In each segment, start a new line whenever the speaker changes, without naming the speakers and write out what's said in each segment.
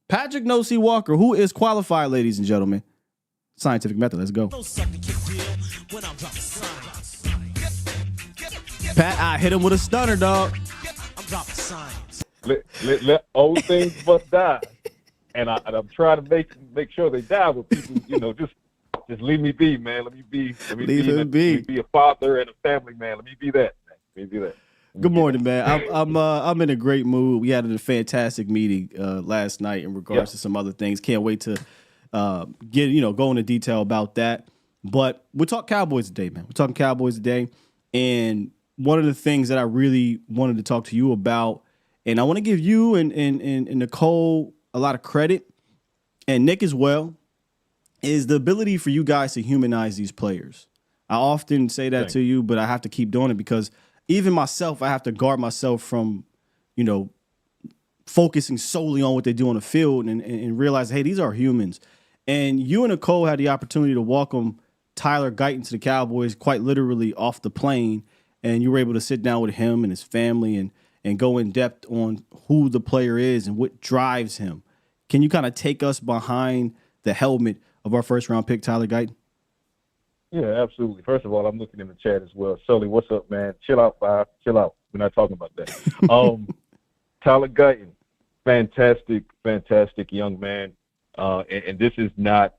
Patrick No C Walker, who is qualified, ladies and gentlemen. Scientific method. Let's go. Pat, I hit him with a stunner, dog.
Let old things must die, and I'm trying to make sure they die. But people, just leave me be, man. Let me be.
Leave him be.
Let me be a father and a family man. Let me be that. Man. Let me be that.
Good morning, man. I'm in a great mood. We had a fantastic meeting last night in regards to some other things. Can't wait to go into detail about that. But we're talking Cowboys today, man. We're talking Cowboys today, and one of the things that I really wanted to talk to you about, and I want to give you and Nicole a lot of credit, and Nick as well, is the ability for you guys to humanize these players. I often say that to you, but I have to keep doing it because even myself, I have to guard myself from, focusing solely on what they do on the field and realize, hey, these are humans. And you and Nicole had the opportunity to welcome Tyler Guyton to the Cowboys quite literally off the plane, and you were able to sit down with him and his family and go in depth on who the player is and what drives him. Can you kind of take us behind the helmet of our first-round pick, Tyler Guyton?
Yeah, absolutely. First of all, I'm looking in the chat as well. Sully, what's up, man? Chill out, Five. Chill out. We're not talking about that. Tyler Guyton, fantastic young man. And this is not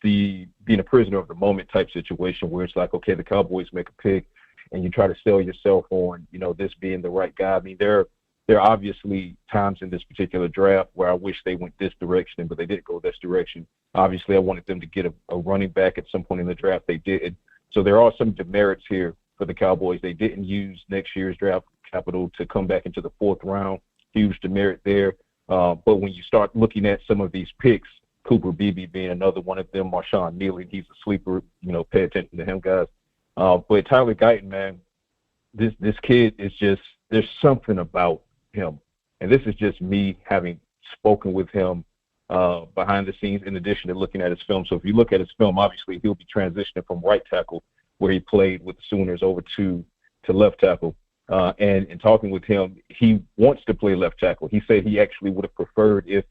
the being a prisoner of the moment type situation where it's like, okay, the Cowboys make a pick and you try to sell yourself on, this being the right guy. I mean, there are obviously times in this particular draft where I wish they went this direction, but they didn't go this direction. Obviously, I wanted them to get a running back at some point in the draft. They did. So there are some demerits here for the Cowboys. They didn't use next year's draft capital to come back into the fourth round. Huge demerit there. But when you start looking at some of these picks, Cooper Beebe being another one of them, Marshawn Neely, he's a sleeper. Pay attention to him, guys. But Tyler Guyton, man, this kid is just, there's something about him. And this is just me having spoken with him behind the scenes in addition to looking at his film. So if you look at his film, obviously he'll be transitioning from right tackle where he played with the Sooners over to left tackle. And in talking with him, he wants to play left tackle. He said he actually would have preferred if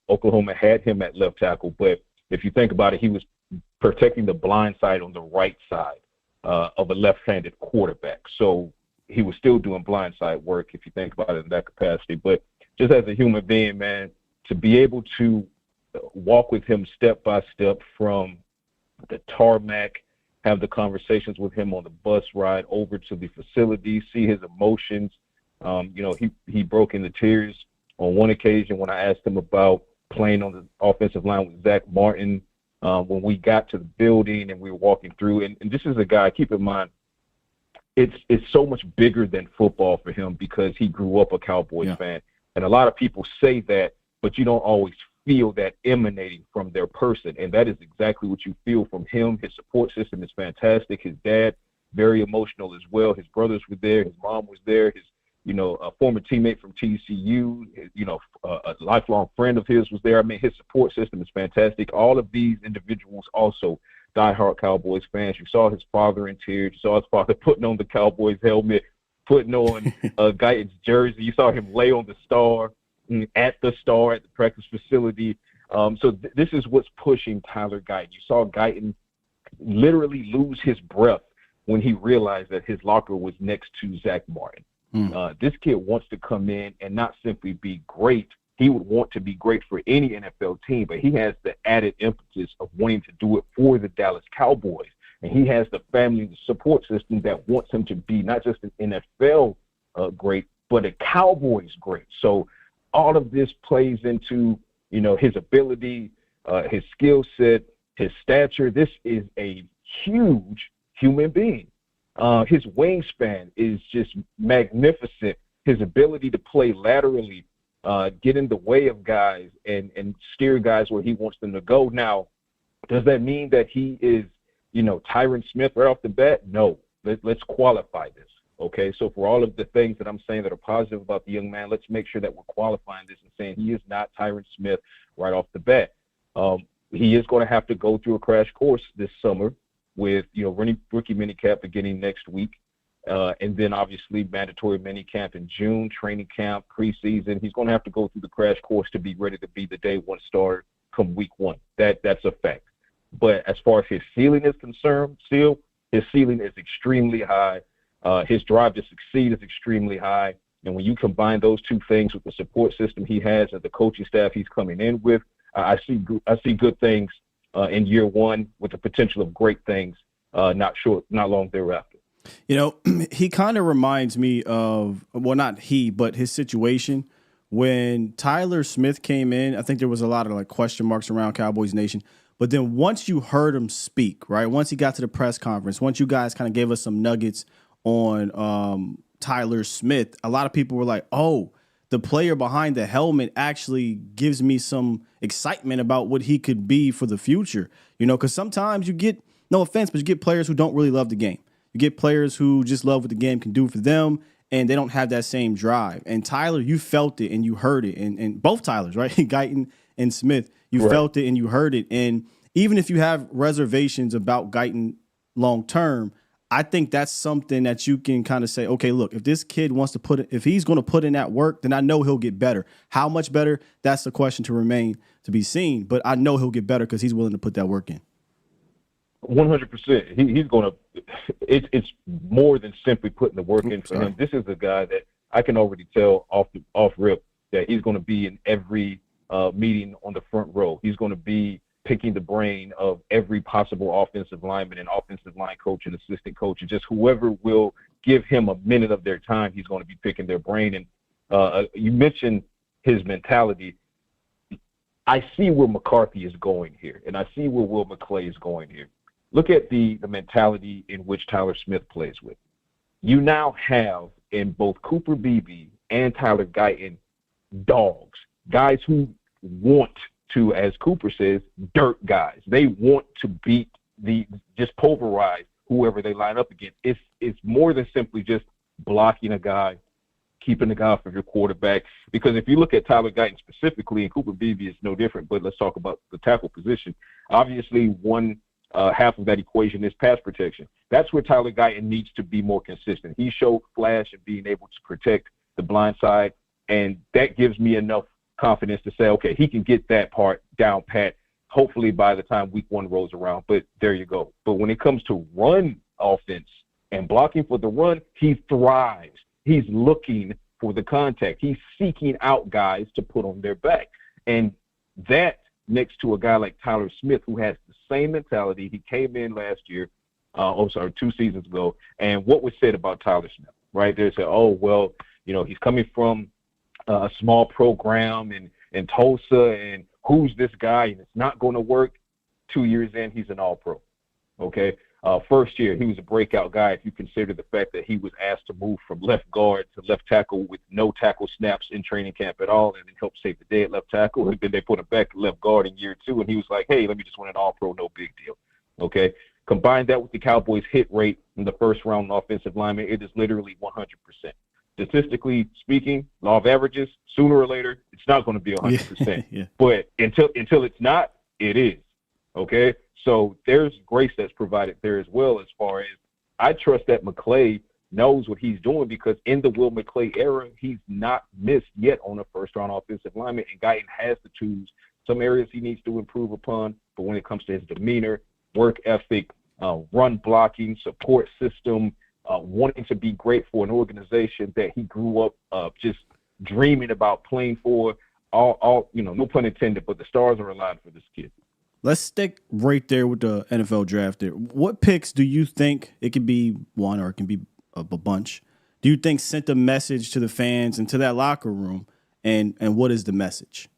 Oklahoma had him at left tackle. But if you think about it, he was protecting the blind side on the right side of a left-handed quarterback. So he was still doing blindside work if you think about it in that capacity. But just as a human being, man, to be able to walk with him step by step from the tarmac, have the conversations with him on the bus ride over to the facility, see his emotions. He broke into tears on one occasion when I asked him about playing on the offensive line with Zach Martin when we got to the building and we were walking through. And this is a guy, keep in mind, it's so much bigger than football for him because he grew up a Cowboys fan. And a lot of people say that, but you don't always feel that emanating from their person. And that is exactly what you feel from him. His support system is fantastic. His dad, very emotional as well. His brothers were there. His mom was there. His, a former teammate from TCU, a lifelong friend of his was there. I mean, his support system is fantastic. All of these individuals also diehard Cowboys fans. You saw his father in tears. You saw his father putting on the Cowboys helmet, putting on Guyton's jersey. You saw him lay on the star at the practice facility. So this is what's pushing Tyler Guyton. You saw Guyton literally lose his breath when he realized that his locker was next to Zach Martin. This kid wants to come in and not simply be great. He would want to be great for any NFL team, but he has the added impetus of wanting to do it for the Dallas Cowboys. And he has the family and the support system that wants him to be not just an NFL great, but a Cowboys great. So all of this plays into, his ability, his skill set, his stature. This is a huge human being. His wingspan is just magnificent. His ability to play laterally, get in the way of guys and steer guys where he wants them to go. Now, does that mean that he is, Tyron Smith right off the bat? No. Let's qualify this, okay? So for all of the things that I'm saying that are positive about the young man, let's make sure that we're qualifying this and saying he is not Tyron Smith right off the bat. He is going to have to go through a crash course this summer with, rookie minicamp beginning next week. and then obviously mandatory mini camp in June, training camp, preseason. He's going to have to go through the crash course to be ready to be the day one starter come week one. That's a fact. But as far as his ceiling is concerned, still, his ceiling is extremely high. His drive to succeed is extremely high. And when you combine those two things with the support system he has and the coaching staff he's coming in with, I see good things in year one with the potential of great things not long thereafter.
You know, he kind of reminds me of, well, not he, but his situation when Tyler Smith came in. I think there was a lot of like question marks around Cowboys Nation. But then once you heard him speak, right, once he got to the press conference, once you guys kind of gave us some nuggets on Tyler Smith, a lot of people were like, oh, the player behind the helmet actually gives me some excitement about what he could be for the future. You know, because sometimes you get, no offense, but you get players who don't really love the game. You get players who just love what the game can do for them, and they don't have that same drive. And Tyler, you felt it and you heard it. And both Tylers, right, Guyton and Smith, you felt it and you heard it. And even if you have reservations about Guyton long term, I think that's something that you can kind of say, okay, look, if this kid wants to if he's going to put in that work, then I know he'll get better. How much better? That's the question to be seen. But I know he'll get better because he's willing to put that work in.
100%. He's going to. It's more than simply putting the work in for him. This is a guy that I can already tell off rip that he's going to be in every meeting on the front row. He's going to be picking the brain of every possible offensive lineman and offensive line coach and assistant coach, and just whoever will give him a minute of their time, he's going to be picking their brain. And you mentioned his mentality. I see where McCarthy is going here, and I see where Will McClay is going here. Look at the mentality in which Tyler Smith plays with. You now have in both Cooper Beebe and Tyler Guyton dogs, guys who want to, as Cooper says, dirt guys. They want to beat just pulverize whoever they line up against. It's more than simply just blocking a guy, keeping the guy off of your quarterback. Because if you look at Tyler Guyton specifically, and Cooper Beebe is no different, but let's talk about the tackle position. Obviously, one half of that equation is pass protection. That's where Tyler Guyton needs to be more consistent. He showed flash and being able to protect the blind side, and that gives me enough confidence to say, okay, he can get that part down pat, hopefully by the time week one rolls around. But there you go. But when it comes to run offense and blocking for the run, he thrives. He's looking for the contact. He's seeking out guys to put on their back. And that next to a guy like Tyler Smith, who has the same mentality. He came in last year, 2 seasons ago, and what was said about Tyler Smith, right? They said, oh, well, you know, he's coming from a small program in Tulsa, and who's this guy, and it's not going to work. 2 years in, he's an all-pro, okay? First year, he was a breakout guy if you consider the fact that he was asked to move from left guard to left tackle with no tackle snaps in training camp at all, and then helped save the day at left tackle. And then they put him back at left guard in year 2, and he was like, hey, let me just win an all-pro, no big deal, okay? Combine that with the Cowboys' hit rate in the first round offensive lineman, it is literally 100%. Statistically speaking, law of averages, sooner or later, it's not going to be 100%. Yeah. But until it's not, it is, okay? So there's grace that's provided there as well, as far as I trust that McClay knows what he's doing, because in the Will McClay era, he's not missed yet on a first-round offensive lineman, and Guyton has the tools. Some areas he needs to improve upon, but when it comes to his demeanor, work ethic, run blocking, support system, wanting to be great for an organization that he grew up just dreaming about playing for, all no pun intended, but the stars are aligned for this kid.
Let's stick right there with the NFL draft there. What picks do you think, it could be one or it can be a bunch, do you think sent a message to the fans and to that locker room, and what is the message?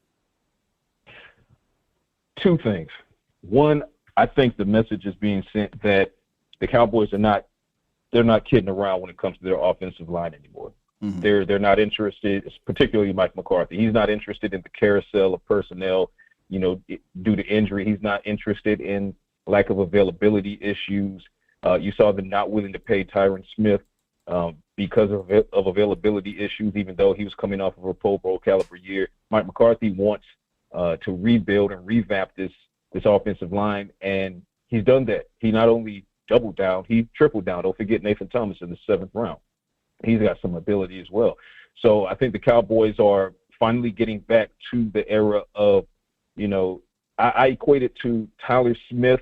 2 things. One, I think the message is being sent that the Cowboys they're not kidding around when it comes to their offensive line anymore. Mm-hmm. They're not interested, particularly Mike McCarthy. He's not interested in the carousel of personnel, due to injury. He's not interested in lack of availability issues. You saw them not willing to pay Tyron Smith because of availability issues, even though he was coming off of a Pro Bowl caliber year. Mike McCarthy wants to rebuild and revamp this offensive line, and he's done that. He not only doubled down. He tripled down. Don't forget Nathan Thomas in the 7th round. He's got some ability as well. So I think the Cowboys are finally getting back to the era of, I equate it to Tyler Smith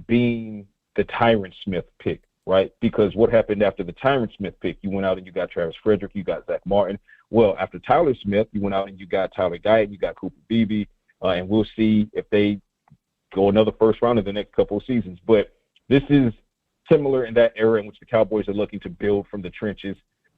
being the Tyron Smith pick, right? Because what happened after the Tyron Smith pick? You went out and you got Travis Frederick, you got Zach Martin. Well, after Tyler Smith, you went out and you got Tyler Guyton, you got Cooper Beebe, and we'll see if they go another first round in the next couple of seasons. But this is similar in that era in which the Cowboys are looking to build from the trenches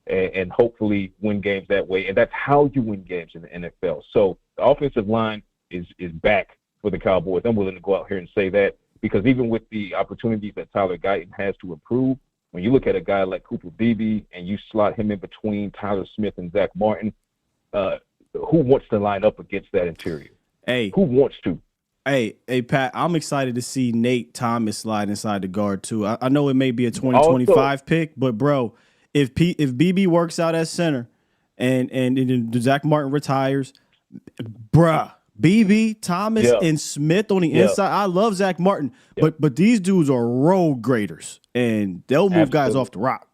and hopefully win games that way. And that's how you win games in the NFL. So the offensive line is back for the Cowboys. I'm willing to go out here and say that, because even with the opportunities that Tyler Guyton has to improve, when you look at a guy like Cooper Beebe and you slot him in between Tyler Smith and Zach Martin, who wants to line up against that interior?
Hey,
who wants to?
Hey, Pat, I'm excited to see Nate Thomas slide inside the guard too. I know it may be a 2025 pick, but bro, if BB works out at center and Zach Martin retires, bruh, BB, Thomas, and Smith on the inside. I love Zach Martin, but these dudes are road graders, and they'll move guys off the rock.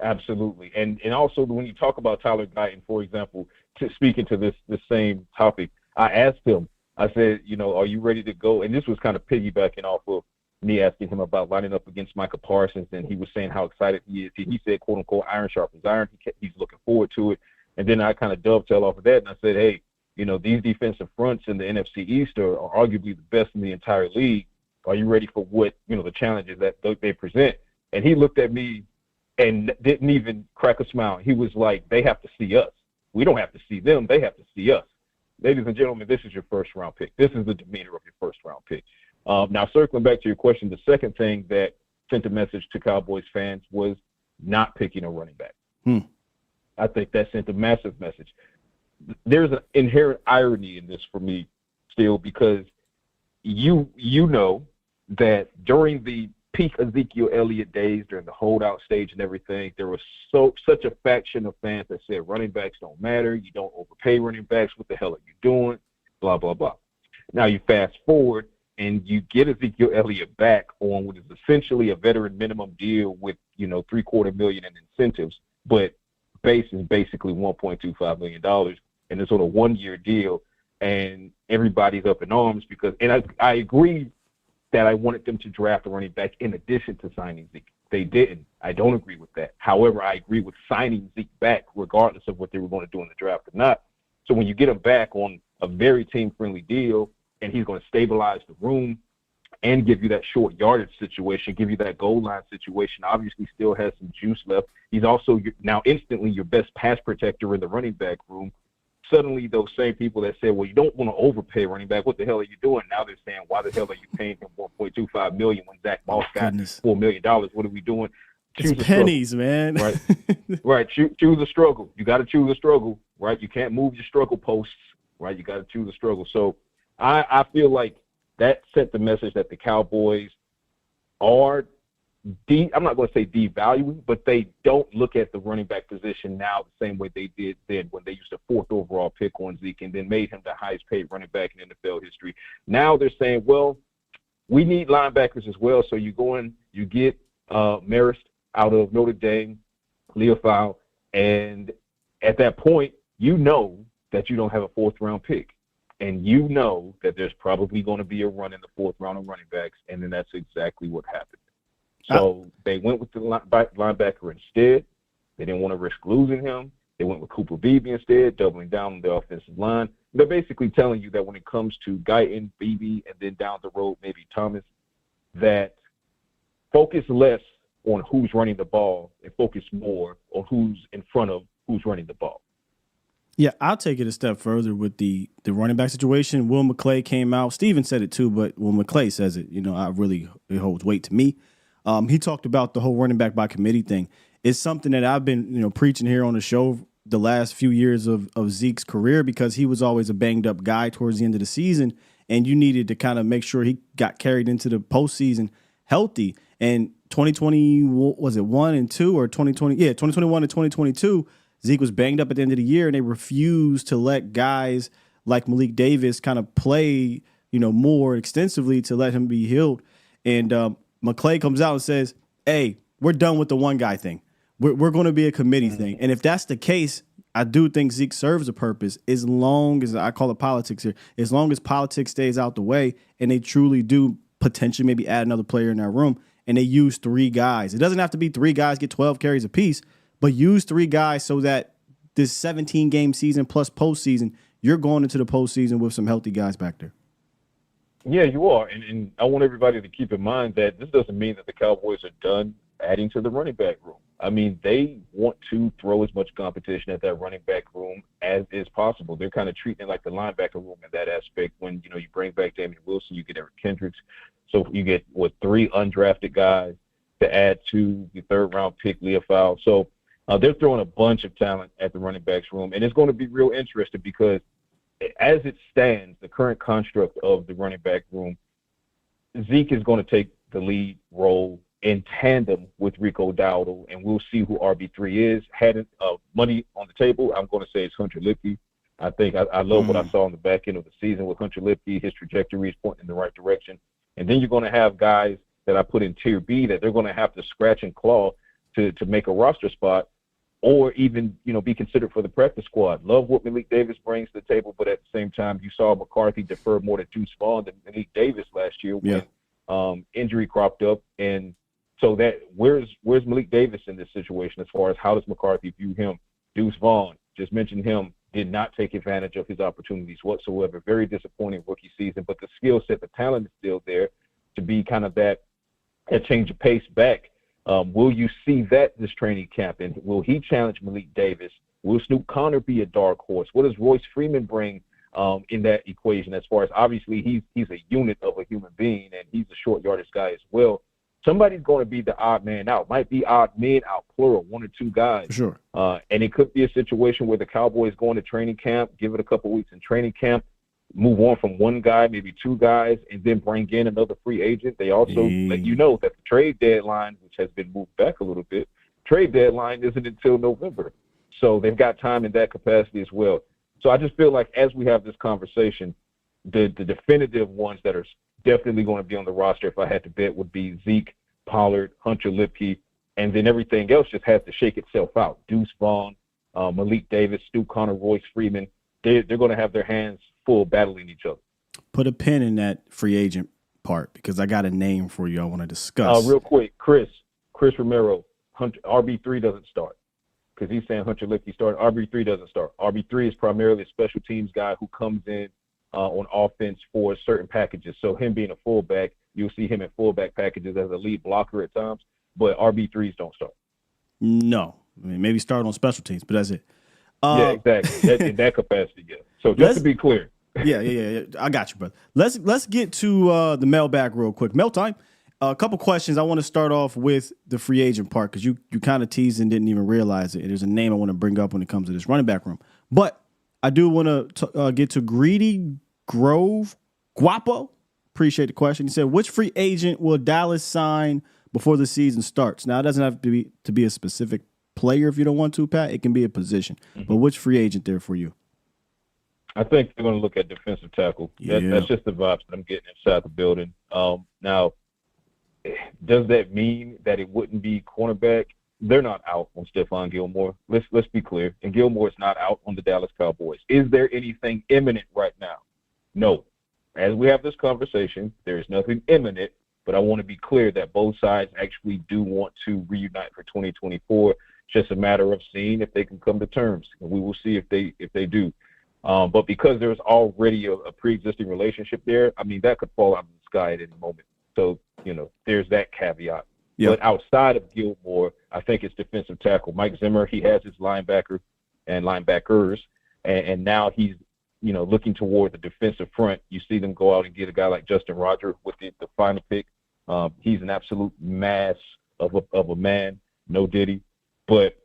Absolutely. And also when you talk about Tyler Guyton, for example, speaking to this same topic, I asked him, I said, are you ready to go? And this was kind of piggybacking off of me asking him about lining up against Micah Parsons, and he was saying how excited he is. He said, quote unquote, iron sharpens iron. He's looking forward to it. And then I kind of dovetail off of that, and I said, hey, these defensive fronts in the NFC East are arguably the best in the entire league. Are you ready for what, the challenges that they present? And he looked at me and didn't even crack a smile. He was like, they have to see us. We don't have to see them. They have to see us. Ladies and gentlemen, this is your first-round pick. This is the demeanor of your first-round pick. Now, circling back to your question, the second thing that sent a message to Cowboys fans was not picking a running back. I think that sent a massive message. There's an inherent irony in this for me still, because you know that during the peak Ezekiel Elliott days, during the holdout stage and everything, there was such a faction of fans that said running backs don't matter. You don't overpay running backs. What the hell are you doing? Blah, blah, blah. Now you fast forward and you get Ezekiel Elliott back on what is essentially a veteran minimum deal with, $750,000 in incentives, but base is basically $1.25 million. And it's on a 1-year deal, and everybody's up in arms because, and I agree that I wanted them to draft a running back in addition to signing Zeke. They didn't. I don't agree with that. However, I agree with signing Zeke back regardless of what they were going to do in the draft or not. So when you get him back on a very team-friendly deal, and he's going to stabilize the room and give you that short yardage situation, give you that goal line situation, obviously still has some juice left. He's also now instantly your best pass protector in the running back room. Suddenly those same people that said, well, you don't want to overpay running back, what the hell are you doing? Now they're saying, why the hell are you paying him $1.25 million when Zach Moss got $4 million? What are we doing?
Choose pennies, man.
Right. Right. Choose a struggle. You got to choose a struggle, right? You can't move your struggle posts, right? You got to choose a struggle. So I feel like that sent the message that the Cowboys are I'm not going to say devaluing, but they don't look at the running back position now the same way they did then when they used a 4th overall pick on Zeke and then made him the highest paid running back in NFL history. Now they're saying, well, we need linebackers as well. So you go in, you get Marist out of Notre Dame, Leofau, and at that point, you know that you don't have a 4th round pick. And you know that there's probably going to be a run in the 4th round of running backs, and then that's exactly what happened. So they went with the linebacker instead. They didn't want to risk losing him. They went with Cooper Beebe instead, doubling down on the offensive line. They're basically telling you that when it comes to Guyton, Beebe, and then down the road maybe Thomas, that focus less on who's running the ball and focus more on who's in front of who's running the ball.
Yeah, I'll take it a step further with the running back situation. Will McClay came out. Steven said it too, but when McClay says it, it holds weight to me. He talked about the whole running back by committee thing. It's something that I've been, preaching here on the show the last few years of Zeke's career, because he was always a banged up guy towards the end of the season, and you needed to kind of make sure he got carried into the postseason healthy. And 2020, was it 1 and 2 or 2020? Yeah, 2021 and 2022, Zeke was banged up at the end of the year, and they refused to let guys like Malik Davis kind of play, more extensively to let him be healed. And McClay comes out and says, hey, we're done with the one guy thing. We're going to be a committee thing. And if that's the case, I do think Zeke serves a purpose as long as, I call it politics here, as long as politics stays out the way and they truly do potentially maybe add another player in that room and they use 3 guys. It doesn't have to be 3 guys get 12 carries apiece, but use 3 guys so that this 17-game season plus postseason, you're going into the postseason with some healthy guys back there.
Yeah, you are. And I want everybody to keep in mind that this doesn't mean that the Cowboys are done adding to the running back room. I mean, they want to throw as much competition at that running back room as is possible. They're kind of treating it like the linebacker room in that aspect. When, you know, you bring back Damian Wilson, you get Eric Kendricks. So you get, 3 undrafted guys to add to the 3rd-round pick, Leofau. So they're throwing a bunch of talent at the running backs room. And it's going to be real interesting because as it stands, the current construct of the running back room, Zeke is going to take the lead role in tandem with Rico Dowdle, and we'll see who RB3 is. Had money on the table, I'm going to say it's Hunter Lipke. I think I love what I saw on the back end of the season with Hunter Lipke. His trajectory is pointing in the right direction. And then you're going to have guys that I put in Tier B that they're going to have to scratch and claw to make a roster spot or even, you know, be considered for the practice squad. Love what Malik Davis brings to the table, but at the same time, you saw McCarthy defer more to Deuce Vaughn than Malik Davis last year when injury cropped up. And so that where's Malik Davis in this situation as far as how does McCarthy view him? Deuce Vaughn, just mentioned him, did not take advantage of his opportunities whatsoever. Very disappointing rookie season, but the skill set, the talent is still there to be kind of that change of pace back. Will you see that this training camp? And will he challenge Malik Davis? Will Snoop Conner be a dark horse? What does Royce Freeman bring in that equation as far as obviously he's a unit of a human being and he's a short yardage guy as well. Somebody's going to be the odd man out. Might be odd men out, plural, 1 or 2 guys.
Sure.
And it could be a situation where the Cowboys go into training camp, give it a couple weeks in training camp, move on from 1 guy, maybe 2 guys, and then bring in another free agent. They also let you know that the trade deadline, which has been moved back a little bit, trade deadline isn't until November. So they've got time in that capacity as well. So I just feel like as we have this conversation, the definitive ones that are definitely going to be on the roster, if I had to bet, would be Zeke, Pollard, Hunter Lipke, and then everything else just has to shake itself out. Deuce Vaughn, Malik Davis, Stu Conner, Royce Freeman, they're going to have their hands full battling each other.
Put a pin in that free agent part because I got a name for you I want to discuss.
Real quick, Chris Romero, RB3 doesn't start because he's saying Hunter Lipke started. RB3 doesn't start. RB3 is primarily a special teams guy who comes in on offense for certain packages. So him being a fullback, you'll see him in fullback packages as a lead blocker at times, but RB3s don't start.
No. I mean, maybe start on special teams, but that's it.
Yeah, exactly. In that capacity, yeah. So just to be clear.
Yeah. I got you, brother. Let's get to the mailbag real quick. Mail time. A couple questions. I want to start off with the free agent part because you kind of teased and didn't even realize it. There's a name I want to bring up when it comes to this running back room. But I do want to get to Greedy Grove Guapo. Appreciate the question. He said, which free agent will Dallas sign before the season starts? Now, it doesn't have to be a specific player if you don't want to, Pat. It can be a position. But which free agent there for you?
I think they're going to look at defensive tackle.
Yeah.
That's just the vibes that I'm getting inside the building. Now, does that mean that it wouldn't be cornerback? They're not out on Stephon Gilmore. Let's be clear. And Gilmore is not out on the Dallas Cowboys. Is there anything imminent right now? No. As we have this conversation, there is nothing imminent, but I want to be clear that both sides actually do want to reunite for 2024. It's just a matter of seeing if they can come to terms, and we will see if they do. But because there's already a pre-existing relationship there, I mean, that could fall out of the sky at any moment. So, there's that caveat. Yep. But outside of Gilmore, I think it's defensive tackle. Mike Zimmer, he has his linebacker and linebackers, and now he's, looking toward the defensive front. You see them go out and get a guy like Justin Rogers with the final pick. He's an absolute mass of a man, no diddy. But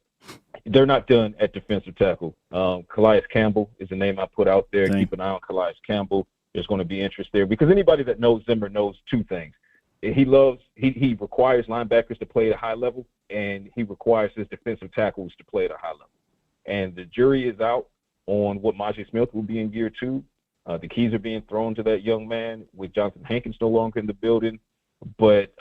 they're not done at defensive tackle. Calais Campbell is the name I put out there. Keep an eye on Calais Campbell. There's going to be interest there because anybody that knows Zimmer knows 2 things. He requires linebackers to play at a high level, and he requires his defensive tackles to play at a high level. And the jury is out on what Maji Smith will be in year 2. The keys are being thrown to that young man with Jonathan Hankins no longer in the building. but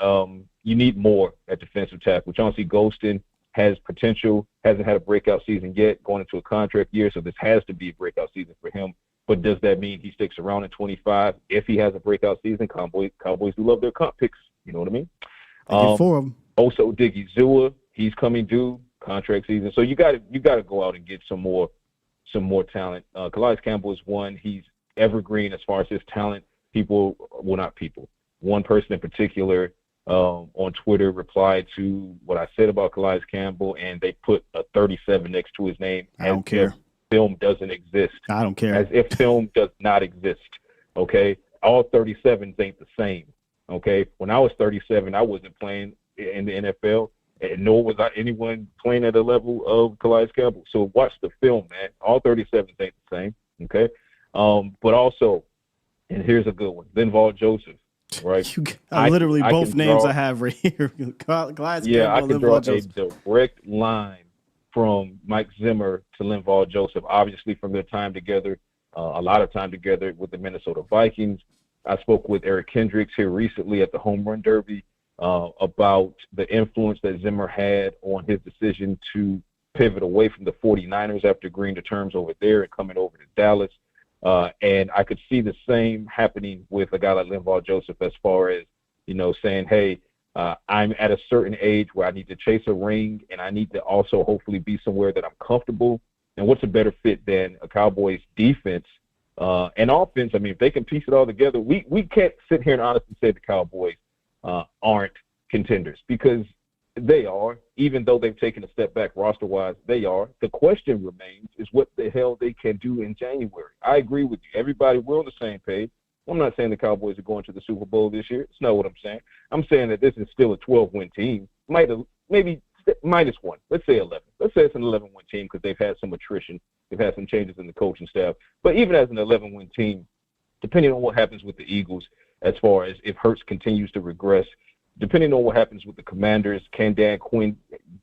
you need more at defensive tackle. Chauncey Golston has potential, hasn't had a breakout season yet, going into a contract year, so this has to be a breakout season for him. But does that mean he sticks around at 25 if he has a breakout season? Cowboys do love their comp picks. You know what I mean?
I get 4 of them.
Also, Diggy Zua, he's coming due, contract season. So you got to go out and get some more talent. Calais Campbell is one. He's evergreen as far as his talent. One person in particular on Twitter replied to what I said about Calais Campbell, and they put a 37 next to his name.
I don't care.
Film doesn't exist.
I don't care.
As if film does not exist. Okay? All 37s ain't the same. Okay? When I was 37, I wasn't playing in the NFL, and nor was anyone playing at a level of Calais Campbell. So watch the film, man. All 37s ain't the same. Okay? But also, and here's a good one, Linval Joseph. Right,
literally both names I have right here.
Yeah, I can draw a direct line from Mike Zimmer to Linval Joseph. Obviously, from their time together, a lot of time together with the Minnesota Vikings. I spoke with Eric Kendricks here recently at the Home Run Derby about the influence that Zimmer had on his decision to pivot away from the 49ers after agreeing to terms over there and coming over to Dallas. And I could see the same happening with a guy like Linval Joseph as far as, saying, hey, I'm at a certain age where I need to chase a ring and I need to also hopefully be somewhere that I'm comfortable. And what's a better fit than a Cowboys defense and offense? I mean, if they can piece it all together, we can't sit here and honestly say the Cowboys aren't contenders, because they are. Even though they've taken a step back roster-wise, they are. The question remains is what the hell they can do in January. I agree with you. Everybody, we're on the same page. I'm not saying the Cowboys are going to the Super Bowl this year. It's not what I'm saying. I'm saying that this is still a 12-win team. Maybe minus one. Let's say 11. Let's say it's an 11-win team because they've had some attrition. They've had some changes in the coaching staff. But even as an 11-win team, depending on what happens with the Eagles, as far as if Hurts continues to regress, depending on what happens with the Commanders, can Dan Quinn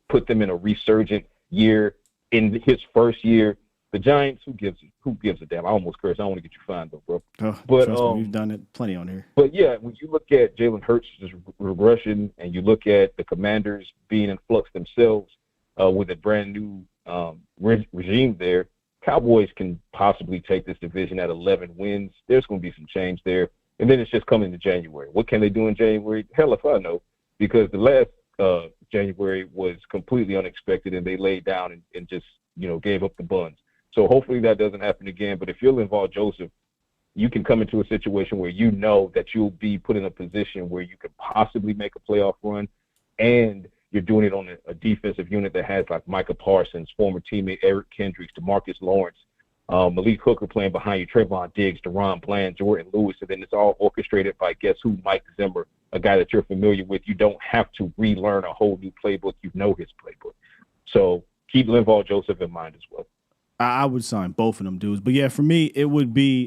put them in a resurgent year in his first year? The Giants, who gives a damn? I almost cursed. I don't want to get you fined, though, bro.
Oh, but we've done it plenty on here.
But, yeah, when you look at Jalen Hurts' regression and you look at the Commanders being in flux themselves with a brand-new regime there, Cowboys can possibly take this division at 11 wins. There's going to be some change there. And then it's just coming to January. What can they do in January? Hell if I know, because the last January was completely unexpected, and they laid down and just, gave up the buns. So hopefully that doesn't happen again. But if you're Linval Joseph, you can come into a situation where you know that you'll be put in a position where you could possibly make a playoff run, and you're doing it on a defensive unit that has like Micah Parsons, former teammate Eric Kendricks, DeMarcus Lawrence, Malik Hooker playing behind you, Trayvon Diggs, Deron Bland, Jordan Lewis, and then it's all orchestrated by guess who? Mike Zimmer, a guy that you're familiar with. You don't have to relearn a whole new playbook. You know his playbook. So keep Linval Joseph in mind as well.
I would sign both of them dudes. But, yeah, for me, it would be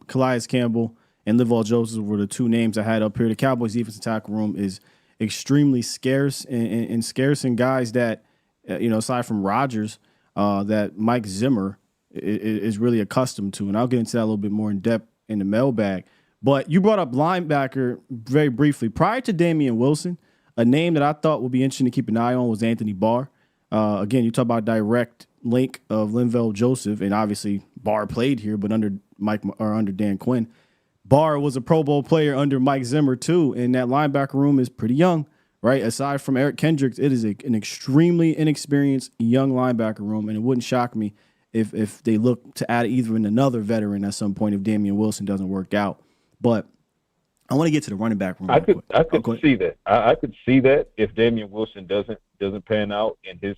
Calais Campbell and Linval Joseph were the two names I had up here. The Cowboys defensive tackle room is extremely scarce and scarce in guys that, aside from Rodgers, that Mike Zimmer is really accustomed to. And I'll get into that a little bit more in depth in the mailbag. But you brought up linebacker very briefly. Prior to Damian Wilson, a name that I thought would be interesting to keep an eye on was Anthony Barr. Again, you talk about direct link of Linval Joseph, and obviously Barr played here, but under Dan Quinn. Barr was a Pro Bowl player under Mike Zimmer too, and that linebacker room is pretty young, right? Aside from Eric Kendricks, it is an extremely inexperienced young linebacker room, and it wouldn't shock me if they look to add even another veteran at some point if Damian Wilson doesn't work out. But I want to get to the running back room.
I could see that. I could see that if Damian Wilson doesn't pan out in his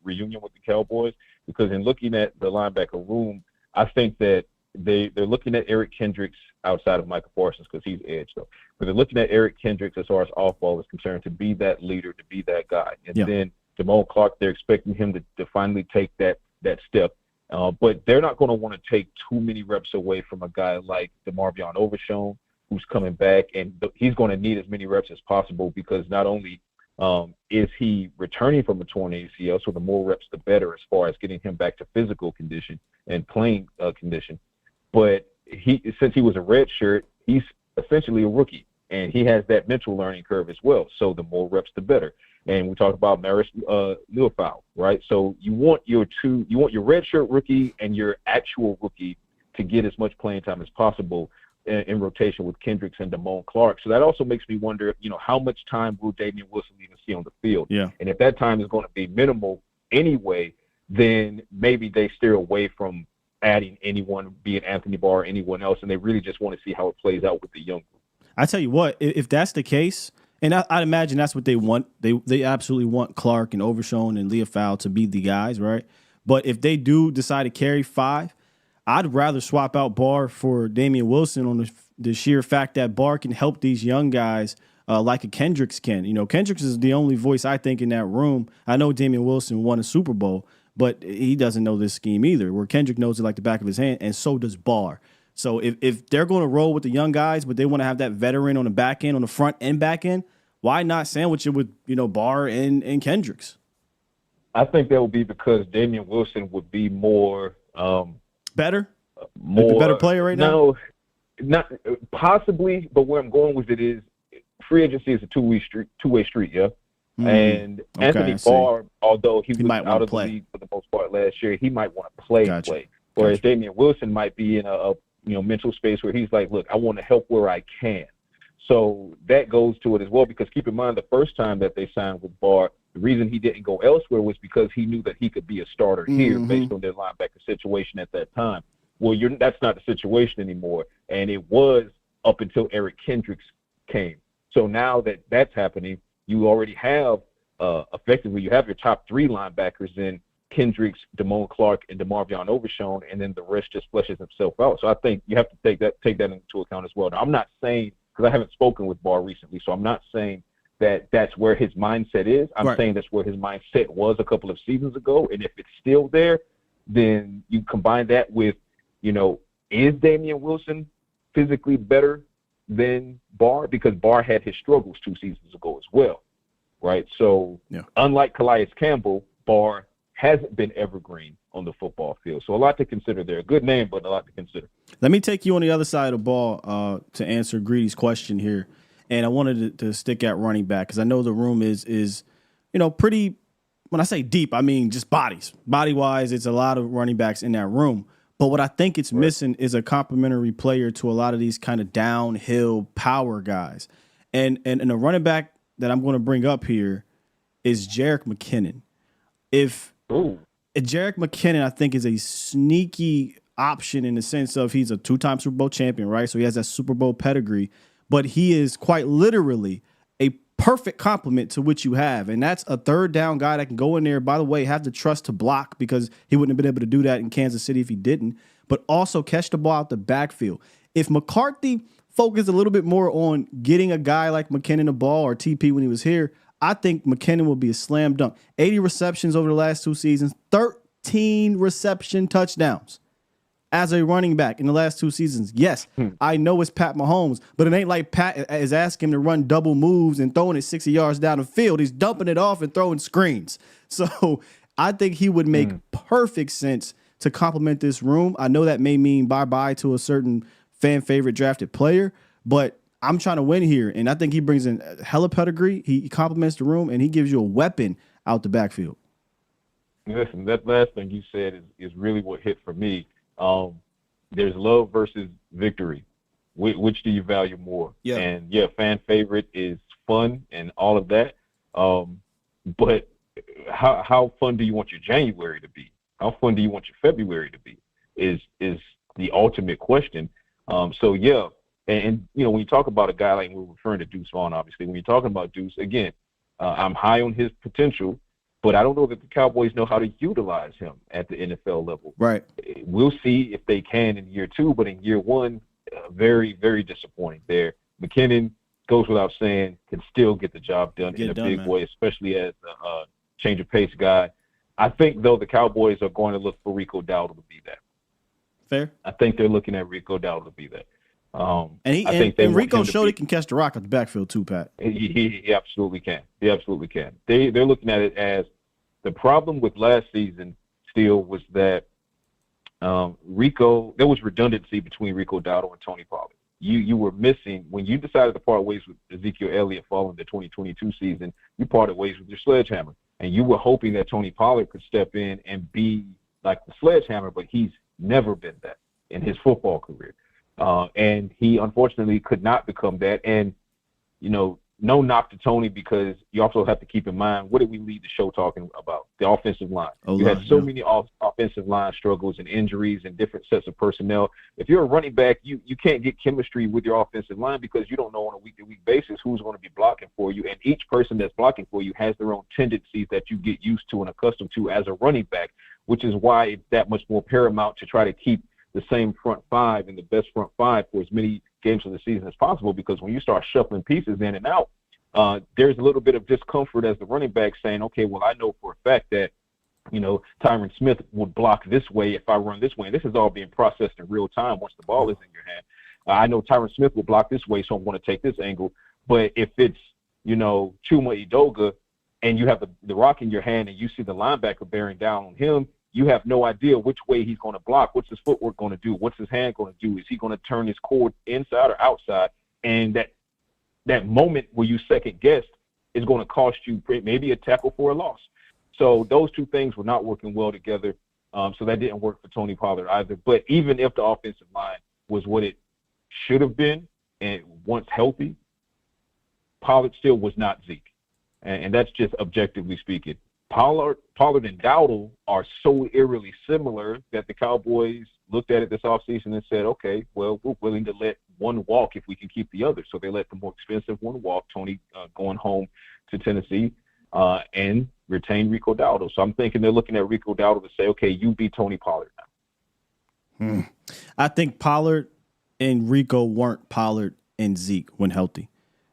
reunion with the Cowboys, because in looking at the linebacker room, I think that they're looking at Eric Kendricks outside of Michael Parsons because he's edge though. But they're looking at Eric Kendricks as far as off ball is concerned to be that leader, to be that guy. And then Damone Clark, they're expecting him to finally take that step. But they're not going to want to take too many reps away from a guy like DeMarvion Overshown, who's coming back, and he's going to need as many reps as possible because not only is he returning from a torn ACL, so the more reps the better as far as getting him back to physical condition and playing condition, but since he was a red shirt, he's essentially a rookie. and he has that mental learning curve as well. So the more reps, the better. And we talked about Maris Leofau, right? So you want your redshirt rookie and your actual rookie to get as much playing time as possible in rotation with Kendricks and Damone Clark. So that also makes me wonder, how much time will Damian Wilson even see on the field?
Yeah.
And if that time is going to be minimal anyway, then maybe they steer away from adding anyone, be it Anthony Barr or anyone else, and they really just want to see how it plays out with the young group.
I tell you what, if that's the case, and I'd imagine that's what they want. They absolutely want Clark and Overshown and Leofau to be the guys, right? But if they do decide to carry 5, I'd rather swap out Barr for Damian Wilson on the sheer fact that Barr can help these young guys like a Kendricks can. Kendricks is the only voice I think in that room. I know Damian Wilson won a Super Bowl, but he doesn't know this scheme either, where Kendrick knows it like the back of his hand, and so does Barr. So if they're going to roll with the young guys, but they want to have that veteran on the back end, on the front and back end, why not sandwich it with, Barr and Kendricks?
I think that would be because Damian Wilson would be more
better? Like the better player right now?
No, not possibly, but where I'm going with it is free agency is a two-way street, yeah? And Anthony Barr, although he was out of the league for the most part last year, he might want to play. Whereas Damian Wilson might be in a mental space where he's like, look, I want to help where I can. So that goes to it as well, because keep in mind the first time that they signed with Barr, the reason he didn't go elsewhere was because he knew that he could be a starter here based on their linebacker situation at that time. Well, that's not the situation anymore, and it was up until Eric Kendricks came. So now that that's happening, you already have effectively you have your top 3 linebackers in Kendricks, Damone Clark, and DeMarvion Overshown, and then the rest just fleshes himself out. So I think you have to take that into account as well. Now, I'm not saying, because I haven't spoken with Barr recently, so I'm not saying that that's where his mindset is. I'm saying that's where his mindset was a couple of seasons ago, and if it's still there, then you combine that with, is Damian Wilson physically better than Barr? Because Barr had his struggles 2 seasons ago as well, right? So unlike Calais Campbell, Barr hasn't been evergreen on the football field. So a lot to consider there. Good name, but a lot to consider.
Let me take you on the other side of the ball to answer Greedy's question here. And I wanted to stick at running back because I know the room is pretty, when I say deep, I mean just bodies. Body-wise, it's a lot of running backs in that room. But what I think it's missing is a complementary player to a lot of these kind of downhill power guys. And a running back that I'm going to bring up here is Jerick McKinnon. If Jerick McKinnon, I think, is a sneaky option in the sense of he's a 2-time Super Bowl champion, right? So he has that Super Bowl pedigree, but he is quite literally a perfect complement to what you have. And that's a third down guy that can go in there, by the way, have the trust to block because he wouldn't have been able to do that in Kansas City if he didn't, but also catch the ball out the backfield. If McCarthy focused a little bit more on getting a guy like McKinnon the ball or TP when he was here, I think McKinnon will be a slam dunk. 80 receptions over the last 2 seasons, 13 reception touchdowns as a running back in the last 2 seasons. Yes, I know it's Pat Mahomes, but it ain't like Pat is asking him to run double moves and throwing it 60 yards down the field. He's dumping it off and throwing screens. So I think he would make perfect sense to complement this room. I know that may mean bye-bye to a certain fan favorite drafted player, but I'm trying to win here, and I think he brings in hella pedigree. He complements the room, and he gives you a weapon out the backfield.
Listen, that last thing you said is really what hit for me. There's love versus victory. Which do you value more? Yeah. And, fan favorite is fun and all of that. But how fun do you want your January to be? How fun do you want your February to be is the ultimate question. And when you talk about a guy like we're referring to Deuce Vaughn, obviously, when you're talking about Deuce, again, I'm high on his potential, but I don't know that the Cowboys know how to utilize him at the NFL level.
Right.
We'll see if they can in year 2, but in year 1, very, very disappointing there. McKinnon, goes without saying, can still get the job done in a big way, especially as a change of pace guy. I think, though, the Cowboys are going to look for Rico Dowdle to be that.
Fair.
I think they're looking at Rico Dowdle to be that.
And Rico showed he can catch the rock at the backfield too, Pat.
He absolutely can. He absolutely can. They're looking at it as the problem with last season still was that there was redundancy between Rico Dowdle and Tony Pollard. you were missing when you decided to part ways with Ezekiel Elliott following the 2022 season. You parted ways with your sledgehammer, and you were hoping that Tony Pollard could step in and be like the sledgehammer, but he's never been that in his football career. And he unfortunately could not become that. And, no knock to Tony, because you also have to keep in mind, what did we lead the show talking about? The offensive line. You had so many offensive line struggles and injuries and different sets of personnel. If you're a running back, you can't get chemistry with your offensive line because you don't know on a week-to-week basis who's going to be blocking for you. And each person that's blocking for you has their own tendencies that you get used to and accustomed to as a running back, which is why it's that much more paramount to try to keep the same front five and the best front five for as many games of the season as possible, because when you start shuffling pieces in and out, there's a little bit of discomfort as the running back saying, okay, well, I know for a fact that, Tyron Smith would block this way if I run this way. And this is all being processed in real time once the ball is in your hand. I know Tyron Smith will block this way, so I'm going to take this angle. But if it's, Chuma Edoga and you have the rock in your hand and you see the linebacker bearing down on him, you have no idea which way he's going to block. What's his footwork going to do? What's his hand going to do? Is he going to turn his cord inside or outside? And that moment where you second guessed is going to cost you maybe a tackle for a loss. So those two things were not working well together. So that didn't work for Tony Pollard either. But even if the offensive line was what it should have been and once healthy, Pollard still was not Zeke. And that's just objectively speaking. Pollard and Dowdle are so eerily similar that the Cowboys looked at it this offseason and said, okay, well, we're willing to let one walk if we can keep the other. So they let the more expensive one walk, Tony going home to Tennessee, and retain Rico Dowdle. So I'm thinking they're looking at Rico Dowdle to say, okay, you be Tony Pollard now.
I think Pollard and Rico weren't Pollard and Zeke when healthy.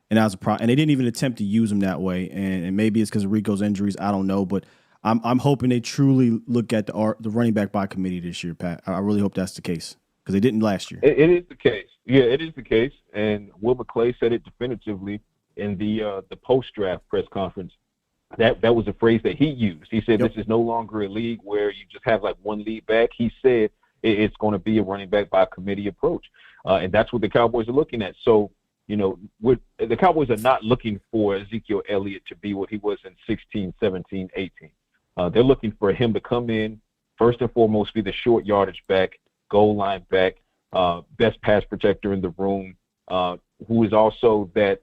And that was a problem. And they didn't even attempt to use him that way. And maybe it's because of Rico's injuries. I don't know. But I'm hoping they truly look at the running back by committee this year, Pat. I really hope that's the case, because they didn't last year.
It is the case. Yeah, it is the case. And Will McClay said it definitively in the post-draft press conference. That was a phrase that he used. He said, This is no longer a league where you just have like one lead back. He said it's going to be a running back by committee approach. And that's what the Cowboys are looking at. So, the Cowboys are not looking for Ezekiel Elliott to be what he was in 16, 17, 18. They're looking for him to come in, first and foremost, be the short yardage back, goal line back, best pass protector in the room, who is also that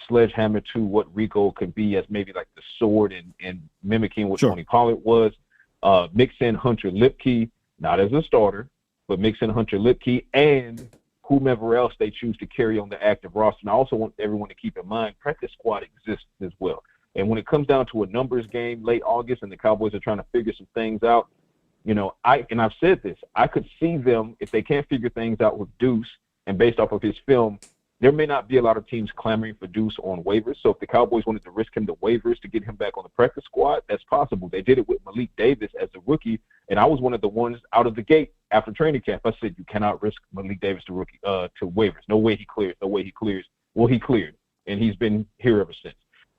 sledgehammer to what Rico could be as maybe like the sword and mimicking what Tony Pollard was. Mix in Hunter Lipke, not as a starter, but mix in Hunter Lipke and whomever else they choose to carry on the active roster. And I also want everyone to keep in mind, practice squad exists as well. And when it comes down to a numbers game late August and the Cowboys are trying to figure some things out, I've said this, I could see them, if they can't figure things out with Deuce and based off of his film, there may not be a lot of teams clamoring for Deuce on waivers. So if the Cowboys wanted to risk him to waivers to get him back on the practice squad, that's possible. They did it with Malik Davis as a rookie, and I was one of the ones out of the gate after training camp. I said, you cannot risk Malik Davis to waivers. No way he clears. Well, he cleared, and he's been here ever since.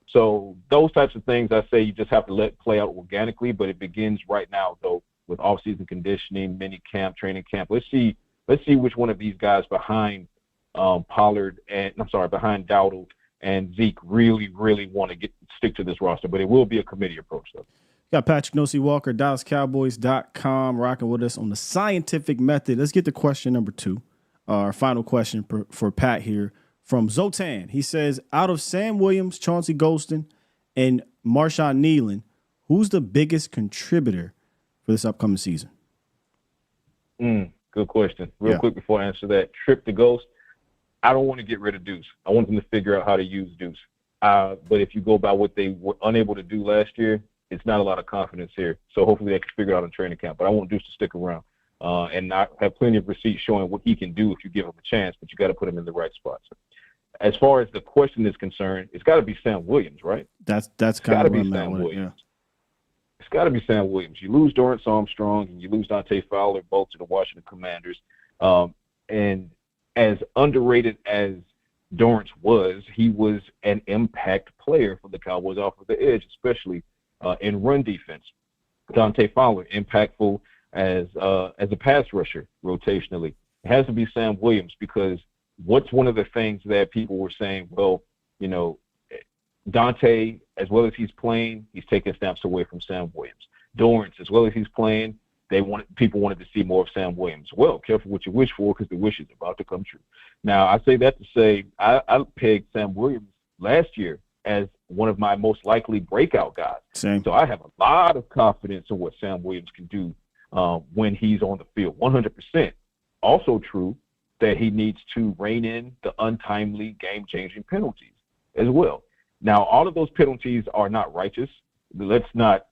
So those types of things, I say you just have to let play out organically, but it begins right now, though, with off-season conditioning, mini camp, training camp. Let's see which one of these guys behind behind Dowdle and Zeke really, really want to stick to this roster. But it will be a committee approach, though.
Got Patrick Nosey Walker, DallasCowboys.com, rocking with us on the scientific method. Let's get to question number 2. Our final question for Pat here from Zotan. He says, out of Sam Williams, Chauncey Golston, and Marshawn Nealon, who's the biggest contributor for this upcoming season?
Good question. Real quick before I answer that, Trip to Ghost, I don't want to get rid of Deuce. I want them to figure out how to use Deuce. But if you go by what they were unable to do last year, it's not a lot of confidence here. So hopefully they can figure it out in training camp. But I want Deuce to stick around and I have plenty of receipts showing what he can do if you give him a chance, but you got to put him in the right spots. As far as the question is concerned, it's got to be Sam Williams, right?
That's kind of Sam Williams.
Yeah. It's got to be Sam Williams. You lose Dorrance Armstrong and you lose Dante Fowler, both to the Washington Commanders. And as underrated as Dorrance was, he was an impact player for the Cowboys off of the edge, especially in run defense. Dante Fowler, impactful as a pass rusher rotationally. It has to be Sam Williams because what's one of the things that people were saying? Well, Dante, as well as he's playing, he's taking snaps away from Sam Williams. Dorrance, as well as he's playing, people wanted to see more of Sam Williams. Well, careful what you wish for, because the wish is about to come true. Now, I say that to say I pegged Sam Williams last year as one of my most likely breakout guys.
Same.
So I have a lot of confidence in what Sam Williams can do when he's on the field. 100%. Also true that he needs to rein in the untimely game-changing penalties as well. Now, all of those penalties are not righteous. Let's not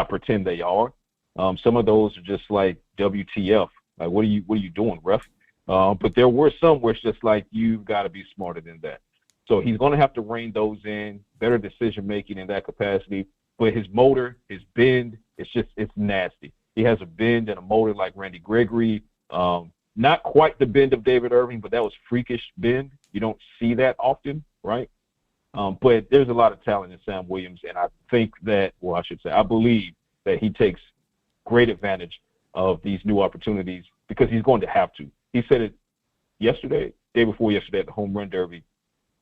pretend they are. Some of those are just like WTF. Like, what are you doing, ref? But there were some where it's just like, you've got to be smarter than that. So he's going to have to rein those in, better decision-making in that capacity. But his motor, his bend, it's nasty. He has a bend and a motor like Randy Gregory. Not quite the bend of David Irving, but that was freakish bend. You don't see that often, right? But there's a lot of talent in Sam Williams, and I believe that he takes great advantage of these new opportunities because he's going to have to. He said it day before yesterday at the Home Run Derby,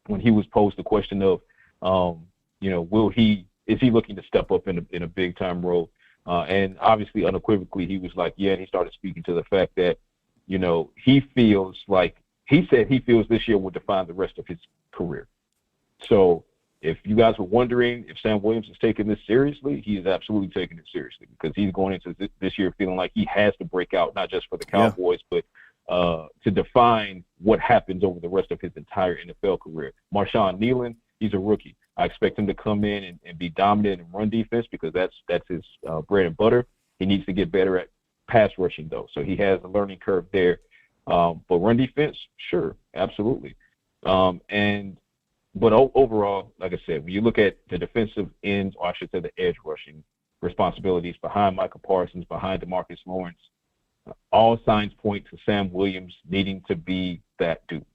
when he was posed the question of, is he looking to step up in a big time role? And obviously, unequivocally, he was like, yeah. And he started speaking to the fact that, he feels this year will define the rest of his career. So if you guys were wondering if Sam Williams is taking this seriously, he is absolutely taking it seriously, because he's going into this year feeling like he has to break out, not just for the Cowboys, but to define what happens over the rest of his entire NFL career. Marshawn Kneeland, he's a rookie. I expect him to come in and be dominant in run defense, because that's his bread and butter. He needs to get better at pass rushing, though. So he has a learning curve there. But run defense, sure, absolutely. But overall, like I said, when you look at the defensive ends, or I should say the edge rushing responsibilities behind Micah Parsons, behind DeMarcus Lawrence, all signs point to Sam Williams needing to be that dude.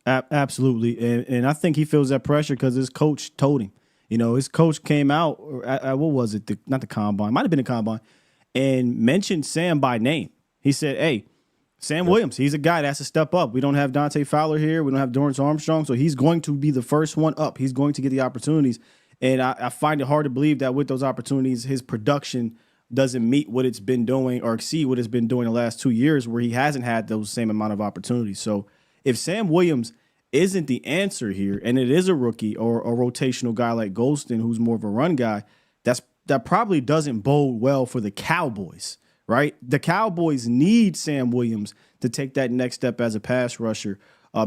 Absolutely. And I think he feels that pressure because his coach told him. His coach came out at what was it? Not the combine. Might have been the combine. And mentioned Sam by name. He said, hey, Sam Williams, he's a guy that has to step up. We don't have Dante Fowler here. We don't have Dorrance Armstrong. So he's going to be the first one up. He's going to get the opportunities. And I find it hard to believe that with those opportunities, his production doesn't meet what it's been doing or exceed what it's been doing the last 2 years, where he hasn't had those same amount of opportunities. So if Sam Williams isn't the answer here, and it is a rookie or a rotational guy like Golston, who's more of a run guy, that probably doesn't bode well for the Cowboys, right? The Cowboys need Sam Williams to take that next step as a pass rusher,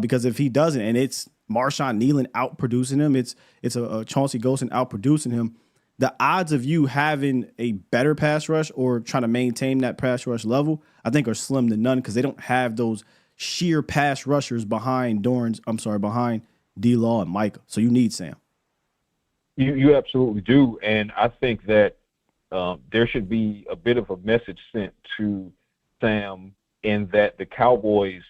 because if he doesn't, and it's Marshawn Kneeland outproducing him, it's a Chauncey Golston outproducing him, the odds of you having a better pass rush or trying to maintain that pass rush level, I think, are slim to none, because they don't have those sheer pass rushers behind D-Law and Micah. So you need Sam.
You absolutely do. And I think that there should be a bit of a message sent to Sam, in that the Cowboys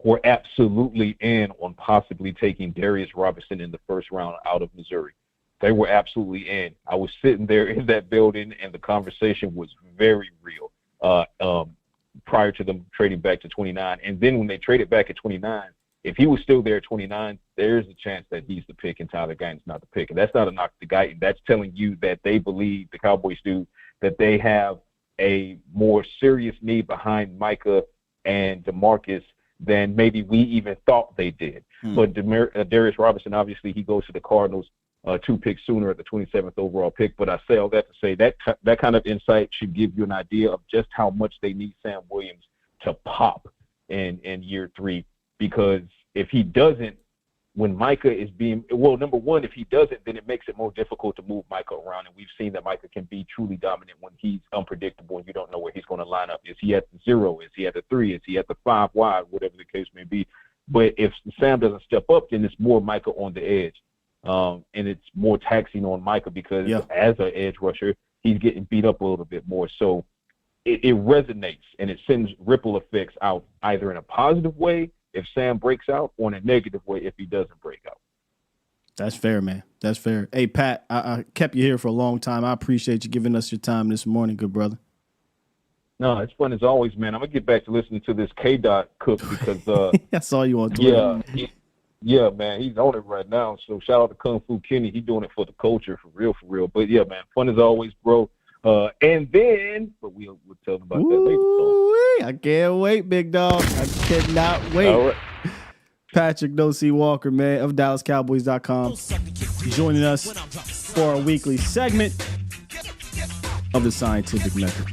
were absolutely in on possibly taking Darius Robinson in the first round out of Missouri. They were absolutely in. I was sitting there in that building, and the conversation was very real prior to them trading back to 29. And then when they traded back at 29, if he was still there at 29, there's a chance that he's the pick and Tyler Guyton's not the pick. And that's not a knock to Guyton. That's telling you that they believe, the Cowboys do, that they have a more serious need behind Micah and DeMarcus than maybe we even thought they did. But Darius Robinson, obviously, he goes to the Cardinals 2 picks sooner at the 27th overall pick. But I say all that to say that kind of insight should give you an idea of just how much they need Sam Williams to pop in year 3. Because if he doesn't, when Micah is number one, if he doesn't, then it makes it more difficult to move Micah around. And we've seen that Micah can be truly dominant when he's unpredictable and you don't know where he's going to line up. Is he at the 0? Is he at the 3? Is he at the 5 wide? Whatever the case may be. But if Sam doesn't step up, then it's more Micah on the edge. And it's more taxing on Micah because as an edge rusher, he's getting beat up a little bit more. So it resonates, and it sends ripple effects out either in a positive way if Sam breaks out, or in a negative way if he doesn't break out.
That's fair, man. That's fair. Hey, Pat, I kept you here for a long time. I appreciate you giving us your time this morning, good brother.
No, it's fun as always, man. I'm gonna get back to listening to this K-Dot cook because
I saw you on Twitter.
Yeah, man, he's on it right now. So shout out to Kung Fu Kenny. He's doing it for the culture, for real. But yeah, man, fun as always, bro. But we'll tell them about that later.
I can't wait, big dog. I cannot wait.
All right.
Patrick No-C Walker, man, of DallasCowboys.com, joining us for a weekly segment of the Scientific Method.